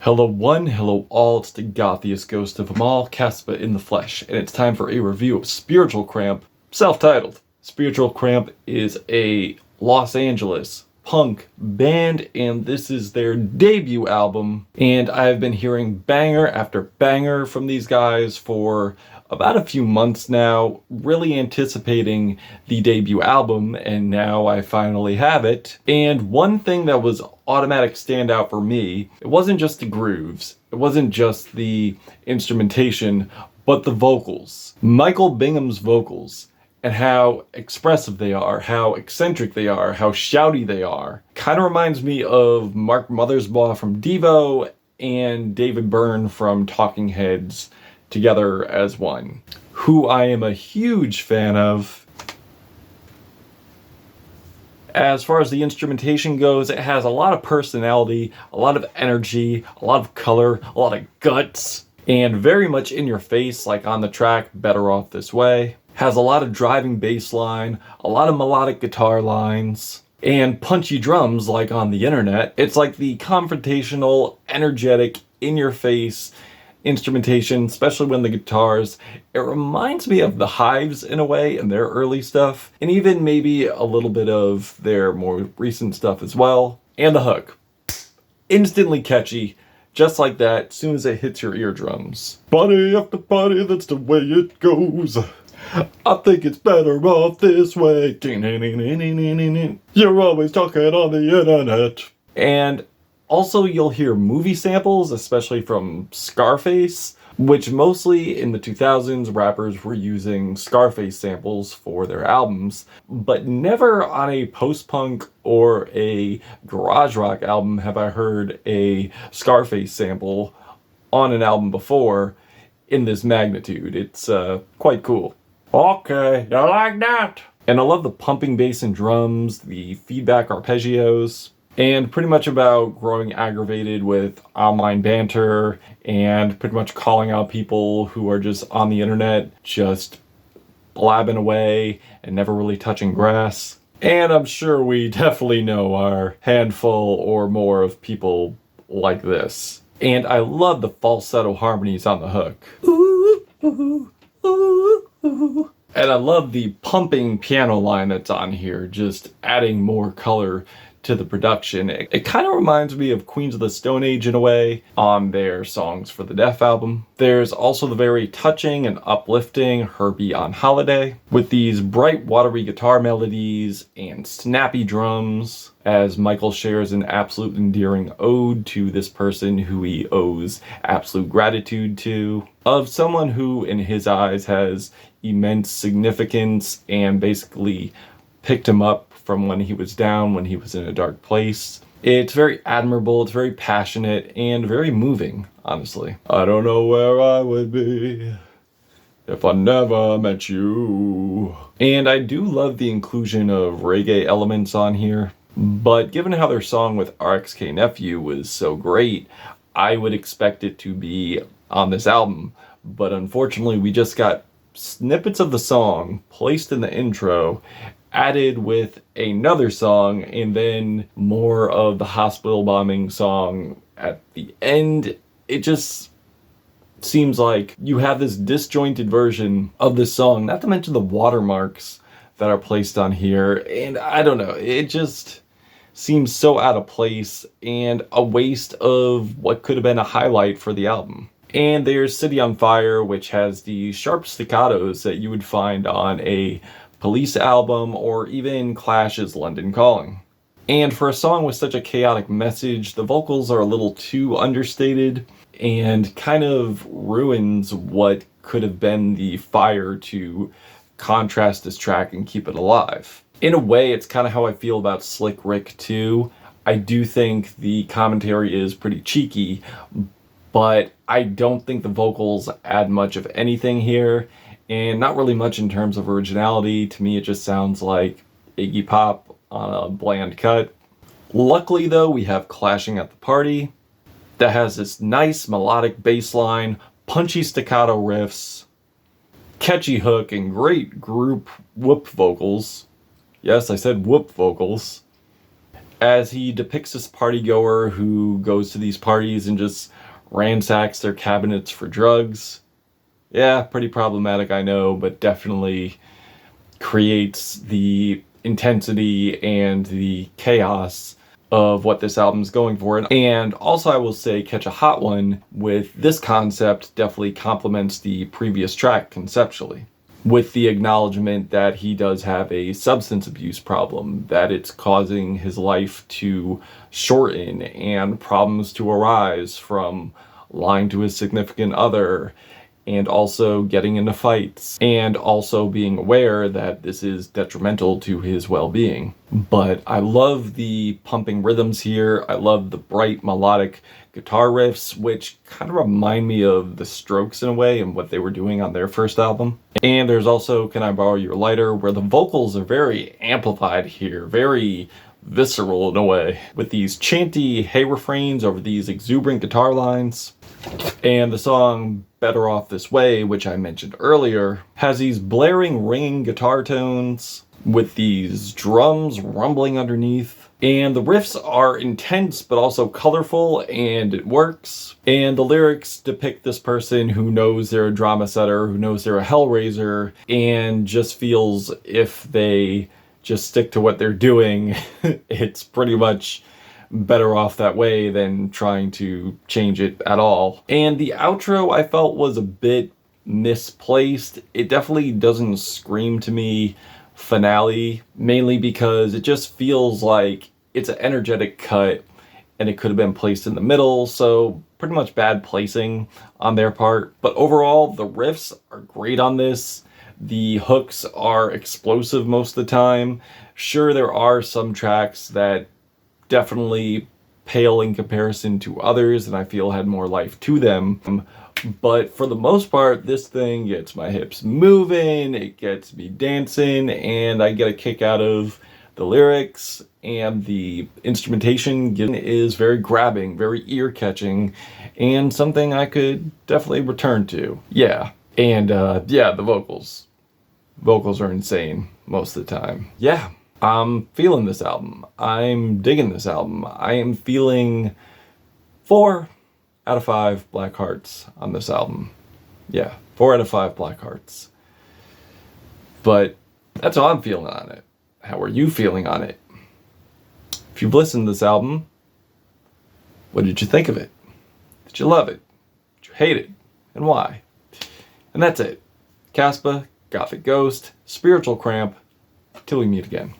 Hello one, hello all, it's the gothiest ghost of them all, Caspa in the flesh, and it's time for a review of Spiritual Cramp, self-titled. Spiritual Cramp is a Los Angeles punk band, and this is their debut album, and I've been hearing banger after banger from these guys for about a few months now, really anticipating the debut album, and now I finally have it. And one thing that was automatic standout for me, it wasn't just the grooves, it wasn't just the instrumentation, but the vocals. Michael Bingham's vocals, and how expressive they are, how eccentric they are, how shouty they are. Kind of reminds me of Mark Mothersbaugh from Devo and David Byrne from Talking Heads together as one, who I am a huge fan of. As far as the instrumentation goes, it has a lot of personality, a lot of energy, a lot of color, a lot of guts, and very much in your face, like on the track Better Off This Way. Has a lot of driving bass line, a lot of melodic guitar lines, and punchy drums like on the internet. It's like the confrontational, energetic, in-your-face instrumentation, especially when the guitars. It reminds me of the Hives in a way in their early stuff, and even maybe a little bit of their more recent stuff as well. And the hook. Instantly catchy, just like that, as soon as it hits your eardrums. Body after body, that's the way it goes. I think it's better off this way. You're always talking on the internet. And also you'll hear movie samples, especially from Scarface, which mostly in the 2000s rappers were using Scarface samples for their albums, but never on a post-punk or a garage rock album have I heard a Scarface sample on an album before in this magnitude. It's quite cool. Okay, you like that? And I love the pumping bass and drums, the feedback arpeggios, and pretty much about growing aggravated with online banter and pretty much calling out people who are just on the internet, just blabbing away and never really touching grass. And I'm sure we definitely know our handful or more of people like this. And I love the falsetto harmonies on the hook. Ooh, ooh, ooh, ooh. And I love the pumping piano line that's on here, just adding more color to the production. It kind of reminds me of Queens of the Stone Age in a way on their Songs for the Deaf album. There's also the very touching and uplifting Herbie on Holiday, with these bright watery guitar melodies and snappy drums, as Michael shares an absolute endearing ode to this person who he owes absolute gratitude to, of someone who in his eyes has immense significance and basically picked him up from when he was down, when he was in a dark place. It's very admirable, it's very passionate, and very moving, honestly. I don't know where I would be if I never met you. And I do love the inclusion of reggae elements on here, but given how their song with RXK Nephew was so great, I would expect it to be on this album. But unfortunately, we just got snippets of the song placed in the intro, added with another song, and then more of the hospital bombing song at the end. It just seems like you have this disjointed version of this song, not to mention the watermarks that are placed on here, and I don't know, it just seems so out of place and a waste of what could have been a highlight for the album. And there's City on Fire, which has the sharp staccatos that you would find on a Police album or even Clash's London Calling. And for a song with such a chaotic message, the vocals are a little too understated and kind of ruins what could have been the fire to contrast this track and keep it alive. In a way, it's kind of how I feel about Slick Rick too. I do think the commentary is pretty cheeky, but I don't think the vocals add much of anything here, and not really much in terms of originality. To me, it just sounds like Iggy Pop on a bland cut. Luckily though, we have Clashing at the Party that has this nice melodic bass line, punchy staccato riffs, catchy hook, and great group whoop vocals. Yes, I said whoop vocals. as he depicts this party goer who goes to these parties and just ransacks their cabinets for drugs. Yeah, pretty problematic, I know, but definitely creates the intensity and the chaos of what this album's going for. And also, I will say, Catch a Hot One with this concept definitely complements the previous track conceptually, with the acknowledgement that he does have a substance abuse problem, that it's causing his life to shorten and problems to arise from lying to his significant other, and also getting into fights, and also being aware that this is detrimental to his well-being. But I love the pumping rhythms here. I love the bright melodic guitar riffs, which kind of remind me of the Strokes in a way and what they were doing on their first album. And there's also Can I Borrow Your Lighter, where the vocals are very amplified here, very visceral in a way, with these chanty hey refrains over these exuberant guitar lines. And the song Better Off This Way, which I mentioned earlier, has these blaring, ringing guitar tones with these drums rumbling underneath. And the riffs are intense but also colorful, and it works. And the lyrics depict this person who knows they're a drama setter, who knows they're a hellraiser, and just feels if they just stick to what they're doing, it's pretty much better off that way than trying to change it at all. And the outro I felt was a bit misplaced. It definitely doesn't scream to me finale, mainly because it just feels like it's an energetic cut and it could have been placed in the middle, so pretty much bad placing on their part. But overall, the riffs are great on this. The hooks are explosive most of the time. Sure, there are some tracks that definitely pale in comparison to others and I feel had more life to them. But for the most part, this thing gets my hips moving, it gets me dancing, and I get a kick out of the lyrics, and the instrumentation is very grabbing, very ear-catching, and something I could definitely return to. Yeah. And yeah, the vocals. Vocals are insane most of the time. Yeah. I'm feeling this album. I'm digging this album. I am feeling 4 out of 5 black hearts on this album. Yeah, 4 out of 5 black hearts. But that's how I'm feeling on it. How are you feeling on it? If you've listened to this album, what did you think of it? Did you love it? Did you hate it? And why? And that's it. Caspa, Gothic Ghost, Spiritual Cramp. Till we meet again.